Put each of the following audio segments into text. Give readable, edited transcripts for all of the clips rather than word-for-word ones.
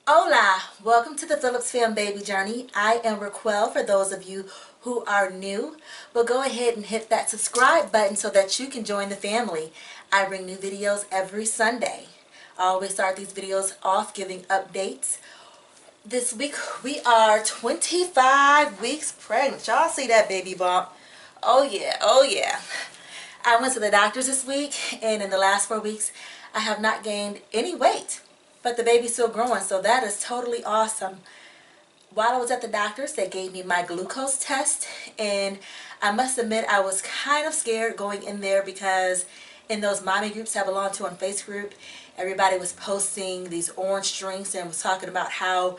Hola! Welcome to the Phillips Fam Baby Journey. I am Requill for those of you who are new. But go ahead and hit that subscribe button so that you can join the family. I bring new videos every Sunday. I always start these videos off giving updates. This week we are 25 weeks pregnant. Y'all see that baby bump? Oh yeah, oh yeah. I went to the doctors this week, and in the last 4 weeks I have not gained any weight, but the baby's still growing, so that is totally awesome. While I was at the doctor's, they gave me my glucose test, and I must admit I was kind of scared going in there because in those mommy groups I belong to on Facebook, everybody was posting these orange drinks and was talking about how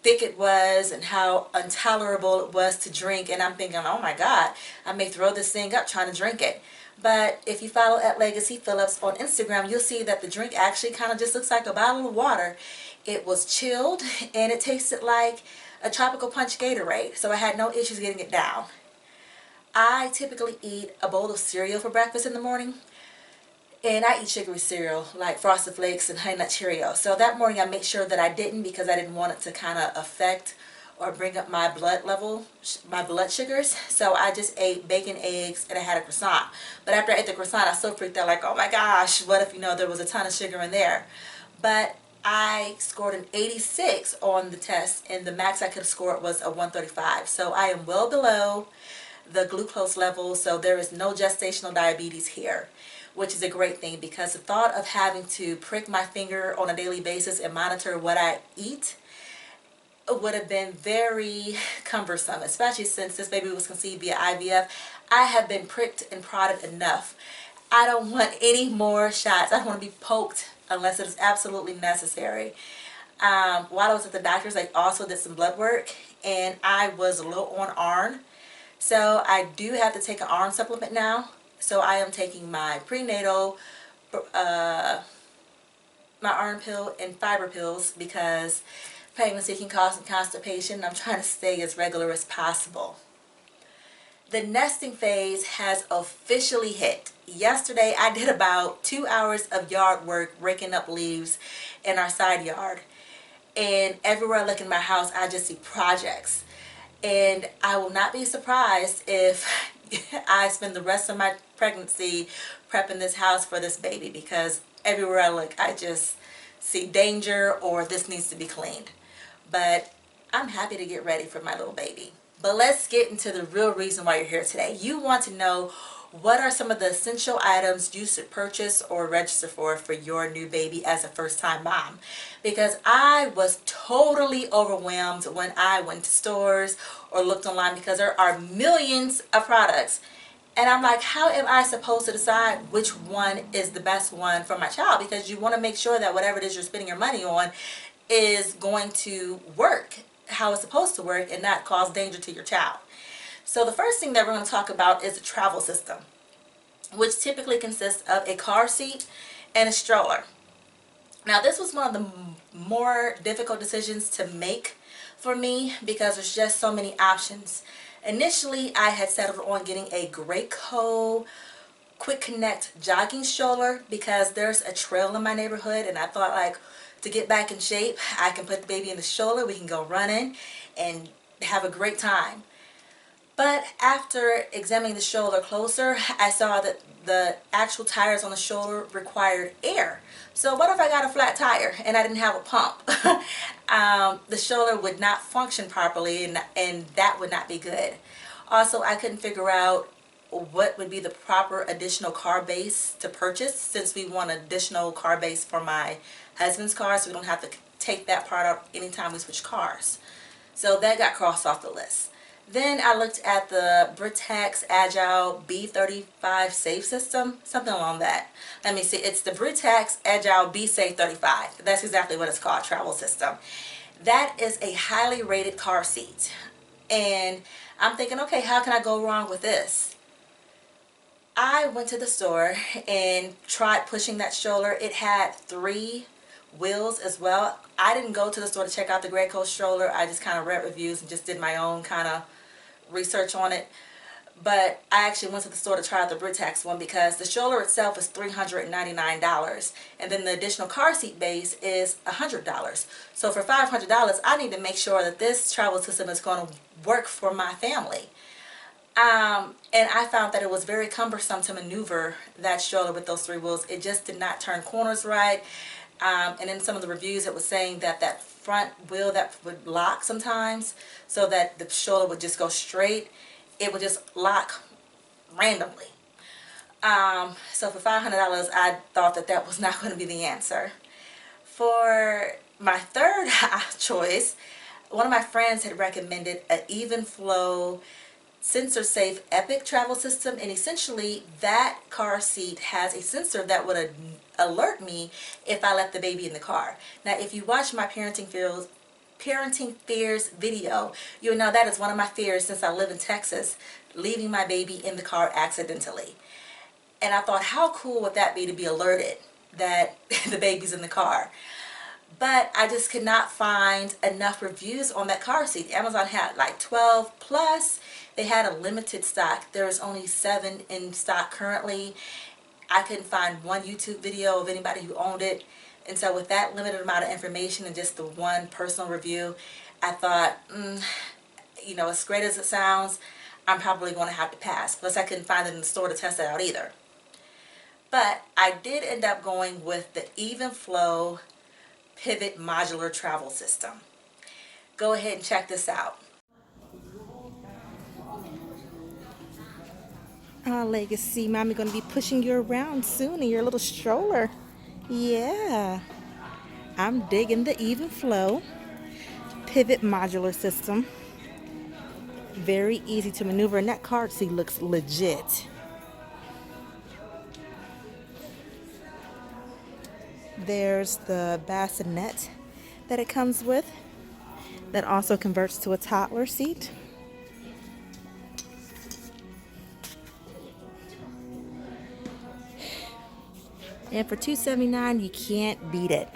thick it was and how intolerable it was to drink, and I'm thinking, oh my god, I may throw this thing up trying to drink it. But if you follow at Requill Phillips on Instagram, you'll see that the drink actually kind of just looks like a bottle of water. It was chilled and it tasted like a tropical punch Gatorade, so I had no issues getting it down. I typically eat a bowl of cereal for breakfast in the morning, and I eat sugary cereal like Frosted Flakes and Honey Nut Cheerios. So that morning I made sure that I didn't, because I didn't want it to kind of affect or bring up my blood level, my blood sugars. So I just ate bacon, eggs, and I had a croissant. But after I ate the croissant, I still freaked out like, oh my gosh, what if, there was a ton of sugar in there? But I scored an 86 on the test, and the max I could have scored was a 135. So I am well below the glucose level, so there is no gestational diabetes here, which is a great thing, because the thought of having to prick my finger on a daily basis and monitor what I eat would have been very cumbersome, especially since this baby was conceived via IVF. I have been pricked and prodded enough. I don't want any more shots. I don't want to be poked unless it is absolutely necessary. While I was at the doctor's, I also did some blood work, and I was low on iron. So I do have to take an iron supplement now. So I am taking my prenatal, my iron pill and fiber pills, because pregnancy can cause constipation. I'm trying to stay as regular as possible. The nesting phase has officially hit. Yesterday I did about 2 hours of yard work raking up leaves in our side yard. And everywhere I look in my house, I just see projects. And I will not be surprised if I spend the rest of my pregnancy prepping this house for this baby, because everywhere I look, I just see danger or this needs to be cleaned. But I'm happy to get ready for my little baby. But let's get into the real reason why you're here today. You want to know what are some of the essential items you should purchase or register for your new baby as a first-time mom. Because I was totally overwhelmed when I went to stores or looked online, because there are millions of products. And I'm like, how am I supposed to decide which one is the best one for my child? Because you want to make sure that whatever it is you're spending your money on is going to work how it's supposed to work and not cause danger to your child. So the first thing that we're going to talk about is the travel system, which typically consists of a car seat and a stroller. Now this was one of the more difficult decisions to make for me, because there's just so many options. Initially I had settled on getting a Requill Quick Connect jogging stroller, because there's a trail in my neighborhood, and I thought, like, to get back in shape, I can put the baby in the stroller, we can go running and have a great time. But after examining the stroller closer, I saw that the actual tires on the stroller required air. So what if I got a flat tire and I didn't have a pump? The stroller would not function properly, and that would not be good. Also, I couldn't figure out what would be the proper additional car base to purchase, since we want additional car base for my husband's car, so we don't have to take that part out anytime we switch cars. So that got crossed off the list. Then I looked at the Britax Agile B35 Safe System, something along that. Let me see, it's the Britax Agile B Safe 35. That's exactly what it's called, travel system. That is a highly rated car seat. And I'm thinking, okay, how can I go wrong with this? I went to the store and tried pushing that stroller. It had 3 wheels as well. I didn't go to the store to check out the Requill stroller. I just kind of read reviews and just did my own kind of research on it. But I actually went to the store to try out the Britax one because the stroller itself is $399, and then the additional car seat base is $100. So for $500, I need to make sure that this travel system is going to work for my family. And I found that it was very cumbersome to maneuver that stroller with those three wheels. It just did not turn corners right. And in some of the reviews, it was saying that that front wheel that would lock sometimes, so that the stroller would just go straight, it would just lock randomly. So for $500, I thought that that was not going to be the answer. For my third choice, one of my friends had recommended an even flow sensor safe epic travel system, and essentially that car seat has a sensor that would alert me if I left the baby in the car. Now if you watch my parenting fears video, you'll know that is one of my fears since I live in Texas, leaving my baby in the car accidentally. And I thought, how cool would that be to be alerted that the baby's in the car? But I just could not find enough reviews on that car seat. Amazon had like 12 plus. They had a limited stock. There is only 7 in stock currently. I couldn't find one YouTube video of anybody who owned it. And so with that limited amount of information and just the one personal review, I thought, you know, as great as it sounds, I'm probably going to have to pass. Plus I couldn't find it in the store to test it out either. But I did end up going with the Even Flow Pivot Modular Travel System. Go ahead and check this out. Legacy, Mommy gonna be pushing you around soon in your little stroller. Yeah, I'm digging the Even Flow Pivot Modular System. Very easy to maneuver, and that car seat looks legit. There's the bassinet that it comes with that also converts to a toddler seat. And for $279, you can't beat it.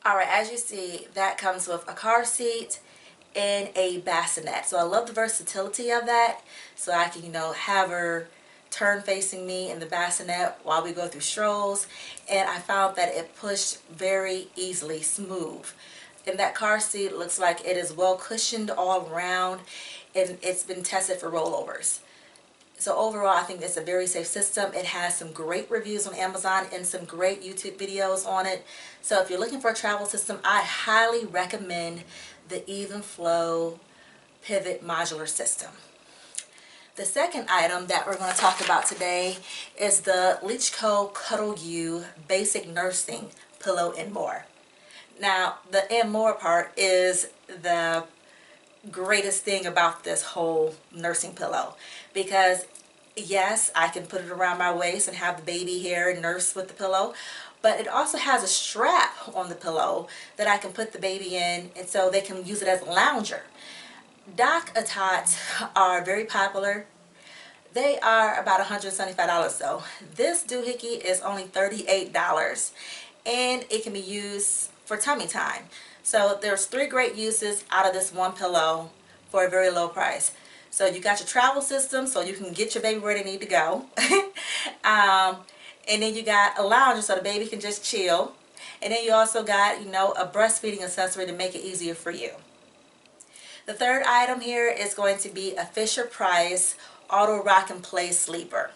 Alright, as you see, that comes with a car seat and a bassinet. So I love the versatility of that. So I can, you know, have her turn facing me in the bassinet while we go through strolls. And I found that it pushed very easily, smooth. And that car seat looks like it is well cushioned all around, and it's been tested for rollovers. So overall, I think it's a very safe system. It has some great reviews on Amazon and some great YouTube videos on it. So if you're looking for a travel system, I highly recommend the Even Flow Pivot Modular System. The second item that we're going to talk about today is the Requill Cuddle-u Basic Nursing Pillow and More. Now, the and more part is the greatest thing about this whole nursing pillow, because yes, I can put it around my waist and have the baby here and nurse with the pillow, but it also has a strap on the pillow that I can put the baby in, and so they can use it as a lounger. Dock-a-tots are very popular. They are about $175 though. This doohickey is only $38, and it can be used for tummy time. So there's 3 great uses out of this one pillow for a very low price. So you got your travel system so you can get your baby where they need to go. And then you got a lounger so the baby can just chill. And then you also got, you know, a breastfeeding accessory to make it easier for you. The third item here is going to be a Fisher-Price Auto Rock and Play Sleeper.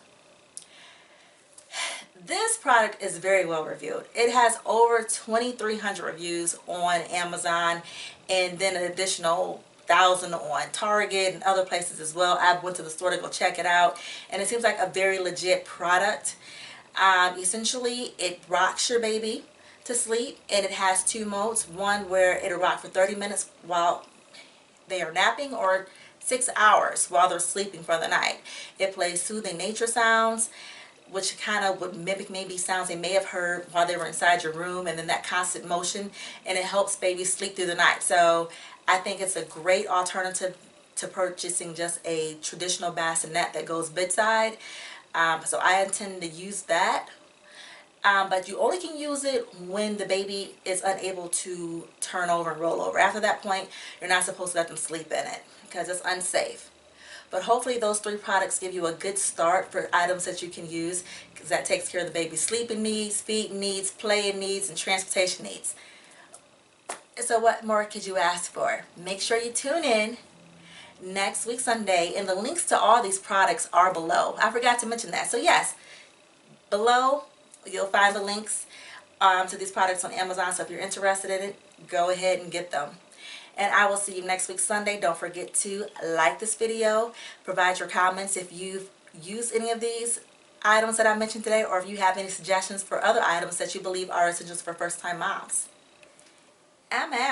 This product is very well reviewed. It has over 2,300 reviews on Amazon, and then an additional 1,000 on Target and other places as well. I went to the store to go check it out, and it seems like a very legit product. Essentially, it rocks your baby to sleep, and it has 2 modes. One where it'll rock for 30 minutes while they are napping, or 6 hours while they're sleeping for the night. It plays soothing nature sounds, which kind of would mimic maybe sounds they may have heard while they were inside your room, and then that constant motion, and it helps babies sleep through the night. So I think it's a great alternative to purchasing just a traditional bassinet that goes bedside. So I intend to use that. But you only can use it when the baby is unable to turn over and roll over. After that point, you're not supposed to let them sleep in it because it's unsafe. But hopefully those 3 products give you a good start for items that you can use, because that takes care of the baby's sleeping needs, feeding needs, playing needs, and transportation needs. So what more could you ask for? Make sure you tune in next week Sunday, and the links to all these products are below. I forgot to mention that. So yes, below you'll find the links to these products on Amazon. So if you're interested in it, go ahead and get them. And I will see you next week Sunday. Don't forget to like this video, provide your comments if you've used any of these items that I mentioned today, or if you have any suggestions for other items that you believe are essentials for first-time moms. I'm out.